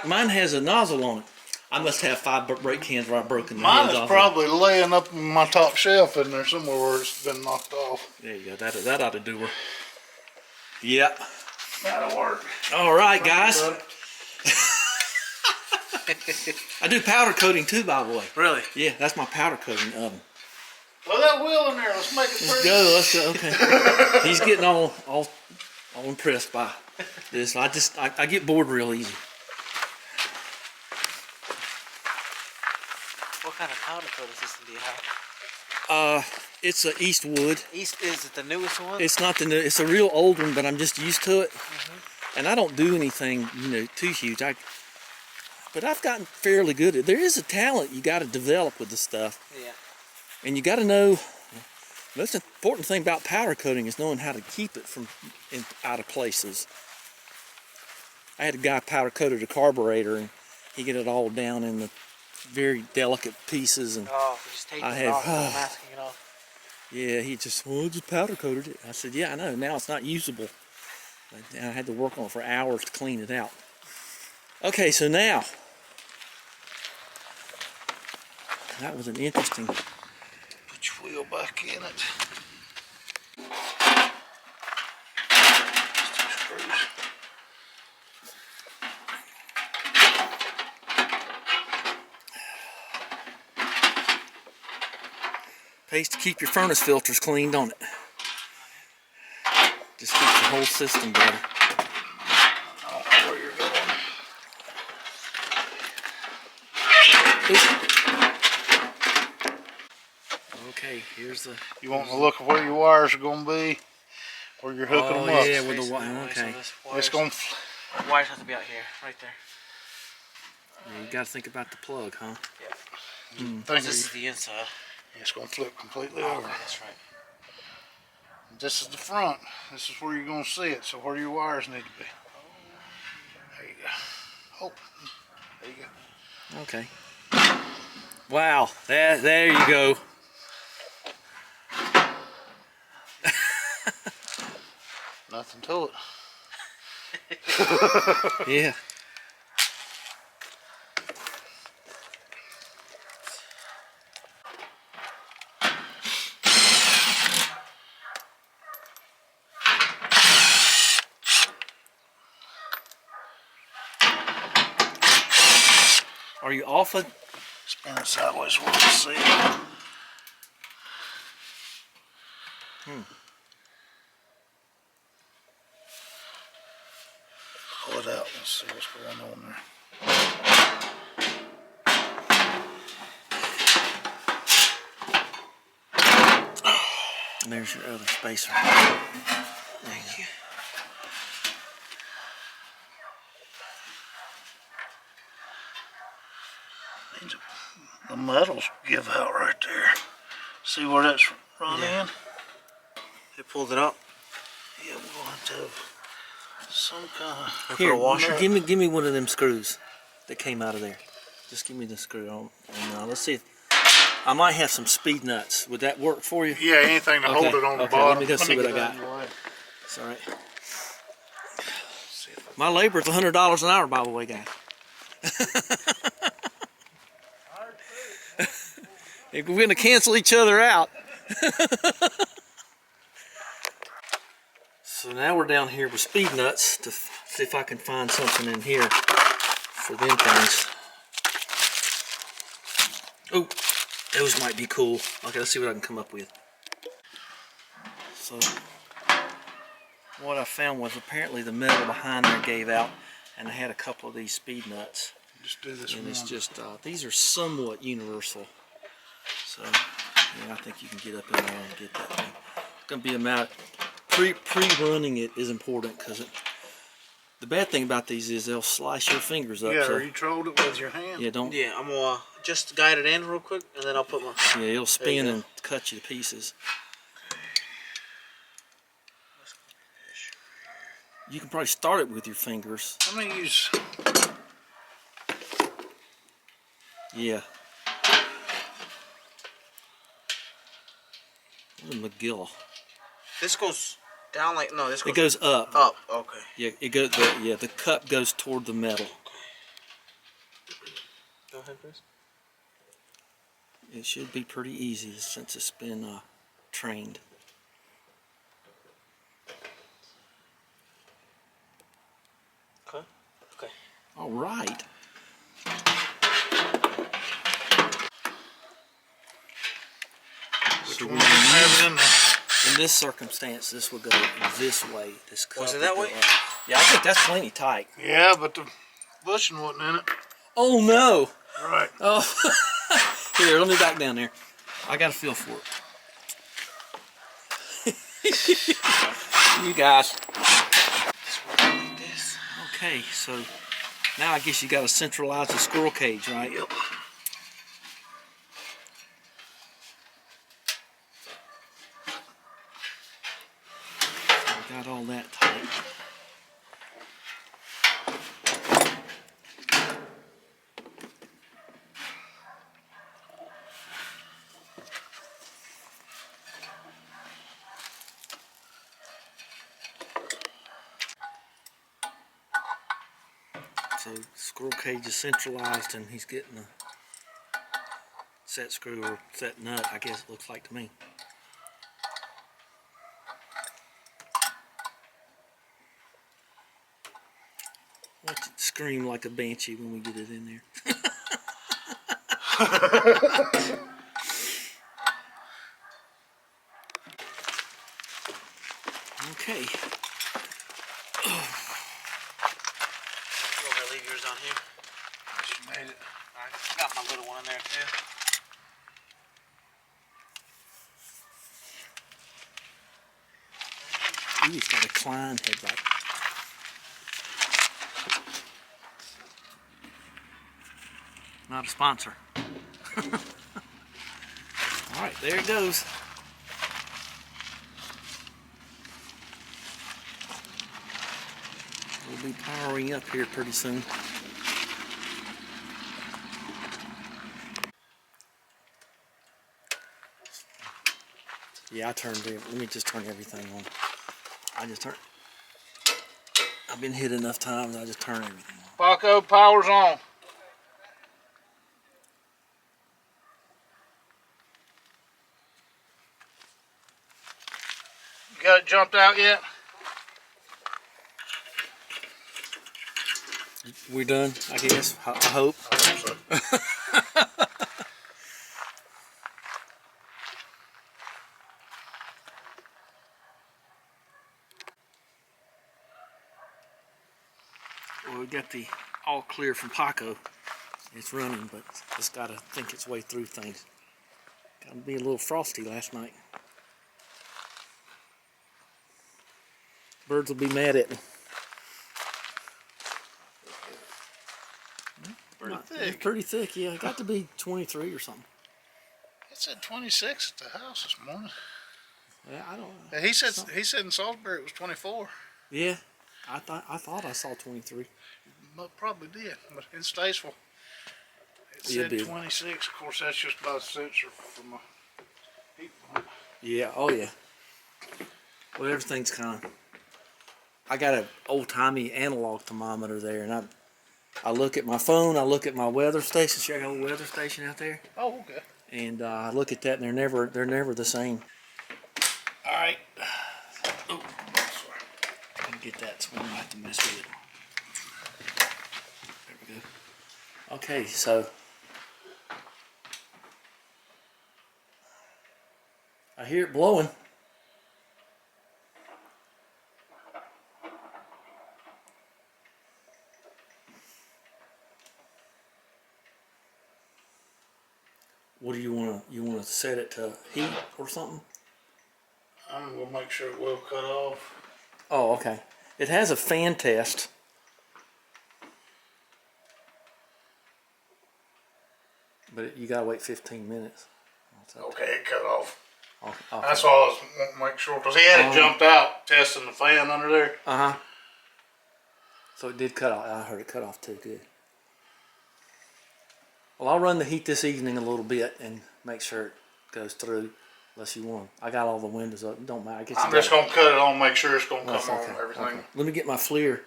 Mine has a nozzle on it. I must have 5 brake cans where I've broken the Mine heads is off. probably laying up on my top shelf in there somewhere where it's been knocked off. There you go. That ought to do her. Yep. That'll work. All right, guys. I do powder coating too, by the way. Really? Yeah, that's my powder coating oven. Throw that wheel in there. Let's make it pretty. Let's go. Okay. He's getting all impressed by this. I get bored real easy. What kind of powder coating system do you have? It's a Eastwood. Is it the newest one? It's not the new. It's a real old one, but I'm just used to it. And I don't do anything, too huge. But I've gotten fairly good at it. There is a talent you got to develop with this stuff. Yeah. And you got to know, the most important thing about powder coating is knowing how to keep it from out of places. I had a guy powder coated a carburetor and he get it all down in the very delicate pieces. And Oh, just taking I it have, off, masking it off. yeah, he just, well, just powder coated it. I said, yeah, I know, now it's not usable. I had to work on it for hours to clean it out. Okay, so now, that was an interesting. Put your wheel back in it. Just 2 screws. Pays to keep your furnace filters clean, don't it? Just keeps the whole system better. I don't know where you're going. Okay, here's the. You want to look at where your wires are going to be, where you're hooking them up. Yeah, with the wire. Okay. It's going. Wires have to be out here, right there. Yeah, you got to think about the plug, huh? This is the inside. It's going to flip completely Oh, over. okay, that's right. This is the front. This is where you're going to see it. So where your wires need to be. There you go. Oh, there you go. Okay. Wow, there you go. Nothing to it. Yeah. Are you off it? Spin it sideways so we can see it. Pull it out. Let's see what's going on there. And there's your other spacer. Thank you. The metals give out right there. See where that's run in? They pulled it up. Yeah, we're going to have some kind of. Here, a washer? give me one of them screws that came out of there. Just give me the screw on. Let's see. I might have some speed nuts. Would that work for you? Yeah, anything to hold it on the Okay, bottom. let me go see what I get got. out of your way. It's all right. My labor is $100 an hour, by the way, guys. If we're going to cancel each other out. So now we're down here with speed nuts to see if I can find something in here for them things. Oh, those might be cool. Okay, let's see what I can come up with. So, what I found was apparently the metal behind there gave out, and I had a couple of these speed nuts. Just do this And one. it's just, these are somewhat universal. So, yeah, I think you can get up in there and get that thing. It's going to be a matter, pre-running it is important, because the bad thing about these is they'll slice your fingers up. Yeah, So, or you trolled it with your hand. yeah, don't, Yeah, I'm gonna just guide it in real quick, and then I'll put my. yeah, it'll spin go. and cut you to pieces. You can probably start it with your fingers. I'm going to use. Yeah. What a McGill. This goes down like this goes. It goes up. up. Okay. Yeah, it goes. The cup goes toward the metal. Go ahead, please. It should be pretty easy since it's been trained. Okay. Okay. All right. Which So one we do you have it in there? In this circumstance, this will go this way. This cup Was it will that go way? up. Yeah, I think that's plenty tight. Yeah, but the bushing wasn't in it. Oh no! Right. Oh, here, let me back down there. I got a feel for it. You guys. Like this. Okay, so Now I guess you got to centralize the squirrel cage, right? Yep. I got all that tight. So squirrel cage is centralized and he's getting a set screw or set nut, I guess it looks like to me. Watch it scream like a banshee when we get it in there. Okay. You want me to leave yours on here? She made it. Alright, got my little one in there too. Ooh, it's got a Klein headlight. Not a sponsor. Alright, there it goes. We'll be powering up here pretty soon. Yeah, I turned it. Let me just turn everything on. I've been hit enough times, I just turn everything on. Paco, power's on. You got it jumped out yet? We're done, I guess. I hope. I hope so. Well, we got the all clear from Paco. It's running, but it's got to think its way through things. Got to be a little frosty last night. Birds will be mad at me. Pretty It's thick. pretty thick, yeah. It got to be 23 or something. It said 26 at the house this morning. Yeah, I don't know. And he said in Salisbury it was 24. Yeah, I thought I saw 23. Probably did, but in Statesville it Yeah, said big. 26. Of course, that's just by the sensor from my heat pump. Yeah, oh yeah. Well, everything's kind of. I got an old-timey analog thermometer there, and I look at my phone, I look at my weather station. See, I got a weather station out there, Oh, okay. and I look at that, and they're never the same. All right. Oh, sorry. Let me get that, so we don't have to mess with it. There we go. Okay, so I hear it blowing. What do you want to? You want to set it to heat or something? I'm gonna make sure it will cut off. Oh, okay. It has a fan test. But you gotta wait 15 minutes. Okay, it cut off. Okay. That's all I was wanting to make sure, because he had it jumped out testing the fan under there. Uh-huh. So it did cut off. I heard it cut off too. Good. Well, I'll run the heat this evening a little bit and make sure it goes through. Unless you want. I got all the windows up. Don't matter. I guess I'm just gonna cut it on, make sure it's gonna Well, come okay, on everything. okay. Let me get my FLIR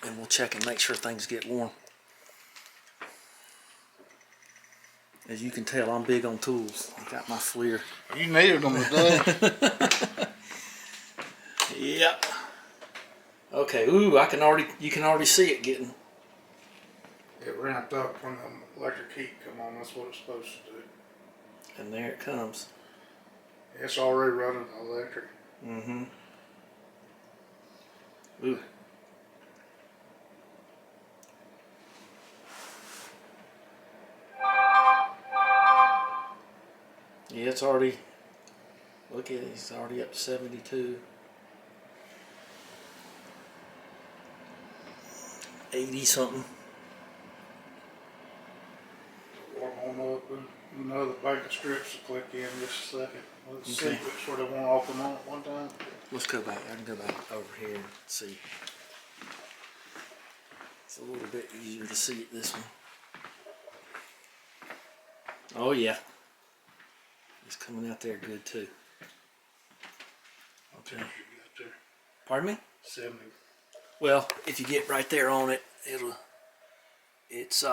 and we'll check and make sure things get warm. As you can tell, I'm big on tools. I got my FLIR. You needed them today. Yep. Okay. Ooh, you can already see it getting. It ramped up when the electric heat come on. That's what it's supposed to do. And there it comes. It's already running electric. Mm-hmm. Ooh. Yeah, it's already. Look at it. It's already up to 72. 80 something. Warm on up and another bag of strips to click in just a second. Let's see Okay. which where they want off them on at one time. Let's go back. I can go back over here and see. It's a little bit easier to see it this one. Oh yeah. It's coming out there good too. What temperature you got there? Pardon me? 70. Well, if you get right there on it, it's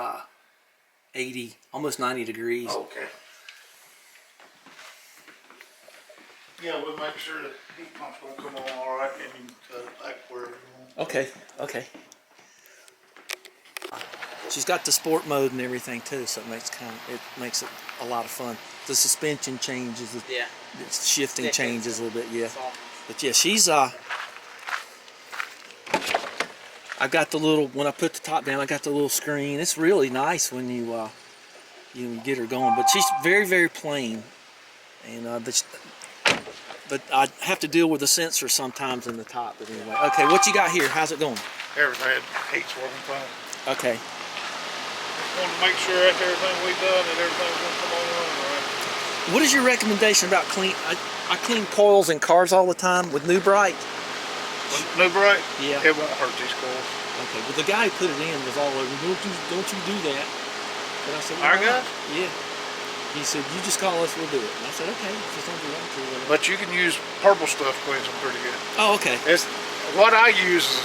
80, almost 90 degrees. Okay. Yeah, we'll make sure the heat pump's gonna come on all right, and you can cut it back wherever you want. Okay, okay. She's got the sport mode and everything too, so it makes it a lot of fun. The suspension changes, the Yeah. shifting changes a little bit, yeah. It's all- But yeah, she's I've got the little, when I put the top down, I got the little screen. It's really nice when you get her going, but she's very, very plain, and but I have to deal with the sensor sometimes in the top. But anyway, okay, what you got here? How's it going? Everything, heat's working fine. Okay. Want to make sure after everything we've done that everything's gonna come on running right. What is your recommendation about clean? I clean coils in cars all the time with New Bright. New brake? Yeah. It won't hurt these coils. Okay, but the guy who put it in was all over. Don't you do that? But I said, Our "Why guy? not?" Yeah. He said, "You just call us, we'll do it." And I said, "Okay, just don't do that." But you can use purple stuff cleans them pretty good. Oh, okay. It's what I use is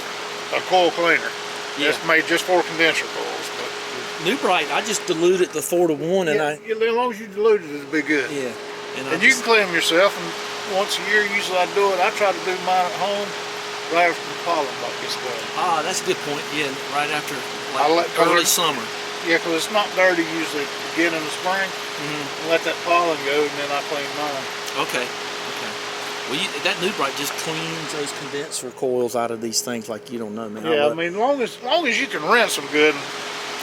a coil cleaner. Yeah. It's made just for condenser coils. But New Bright, I just diluted the 4-to-1, and yeah, as long as you dilute it, it'll be good. yeah, And you can clean them yourself. And once a year, usually I do it. I try to do mine at home right after the pollen bug gets done. that's a good point. Yeah, right after I let- early summer. Yeah, because it's not dirty usually at the beginning of the spring. Mm-hmm. Let that pollen go, and then I clean mine. Okay. Well, that New Bright just cleans those condenser coils out of these things like you don't know, man. Yeah, I mean, long as you can rinse them good.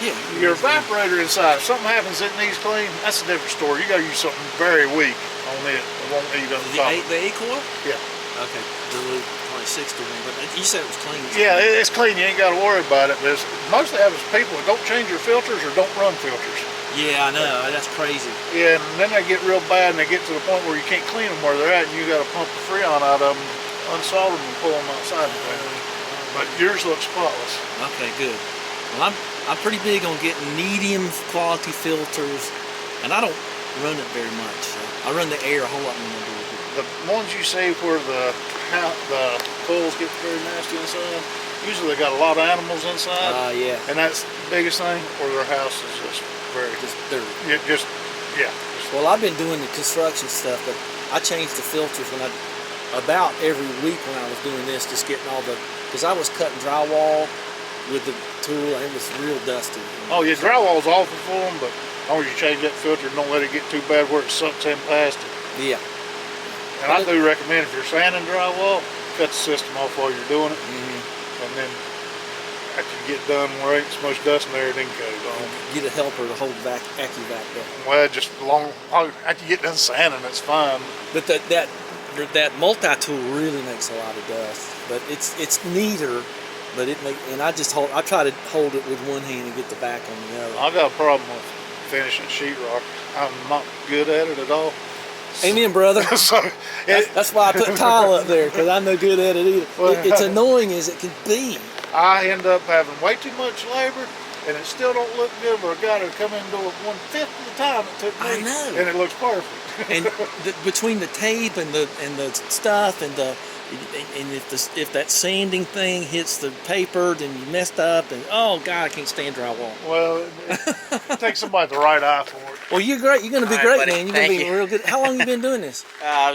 yeah. Your evaporator inside, if something happens that needs clean, that's a different story. You got to use something very weak on it. It won't eat up the top. The A coil? Yeah. Okay. Dilute probably 6-to-1, but you said it was clean. Yeah, it's clean. You ain't got to worry about it. But most of that is people that don't change their filters or don't run filters. Yeah, I know. That's crazy. Yeah, and then they get real bad and they get to the point where you can't clean them where they're at, and you got to pump the Freon out of them, unsalt them, and pull them outside. But yours looks spotless. Okay, good. Well, I'm pretty big on getting medium quality filters, and I don't run it very much. So I run the air a whole lot more than I do with it. The ones you see where the coils get very nasty inside, usually they got a lot of animals inside. Yeah. And that's the biggest thing, or their house is just very, Just dirt. yeah. Well, I've been doing the construction stuff, but I changed the filters about every week when I was doing this, just getting all because I was cutting drywall with the tool, and it was real dusty. Oh, yeah, drywall's awful for them, but as long as you change that filter, don't let it get too bad where it sucks in past it. Yeah. And I do recommend if you're sanding drywall, cut the system off while you're doing it, Mm-hmm. and then after you get done where ain't so much dust in there, then cut it on. Get a helper to hold AccuVac down. Well, just after you get done sanding, it's fine. But that multi-tool really makes a lot of dust. But it's neater. But I try to hold it with one hand and get the back on the other. I got a problem with finishing sheetrock. I'm not good at it at all. Amen, brother. So That's why I put tile up there, because I'm no good at it either. Well, It's annoying as it can be. I end up having way too much labor, and it still don't look good. But I got to come in and do it 1/5 of the time it took me, I know. and it looks perfect. And between the tape and the stuff and if that sanding thing hits the paper, then you messed up. And oh God, I can't stand drywall. Well, it takes somebody with the right eye for it. Well, you're great. You're going to be All great, right, buddy. man. You're going to Thank be you. real good. How long you been doing this?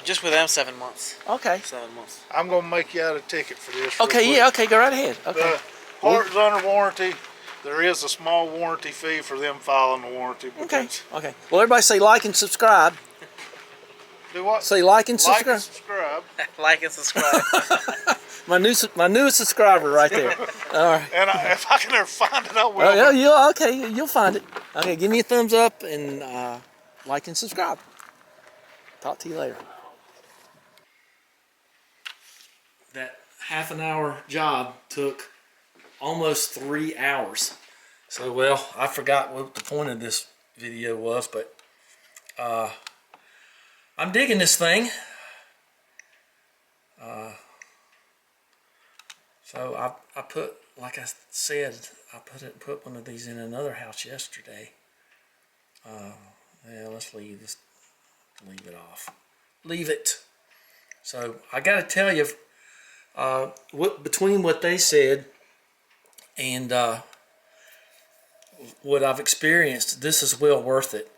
Just with them 7 months. Okay. 7 months. I'm gonna make you out a ticket for this. real Okay. quick. Yeah. Okay. Go right ahead. Okay. The part's under warranty. There is a small warranty fee for them filing the warranty. Okay. Okay. Well, everybody say like and subscribe. Do what? Say like and Like subscribe. and subscribe. Like and subscribe. My newest subscriber right there. All right. And if I can ever find it, I will. Oh, yeah, you'll find it. Okay, give me a thumbs up and like and subscribe. Talk to you later. That half an hour job took almost 3 hours. So, well, I forgot what the point of this video was, but I'm digging this thing. So I put, like I said, I put one of these in another house yesterday. Yeah, let's leave it off. Leave it. So I got to tell you, between what they said and what I've experienced, this is well worth it.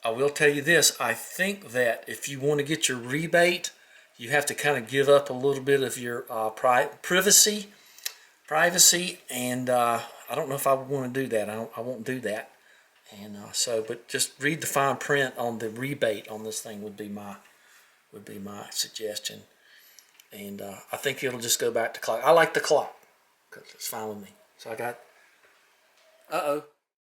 I will tell you this, I think that if you want to get your rebate, you have to kind of give up a little bit of your privacy, and I don't know if I would want to do that. I won't do that. And but just read the fine print on the rebate on this thing would be my suggestion. And I think it'll just go back to clock. I like the clock because it's fine with me. So I got. Uh-oh.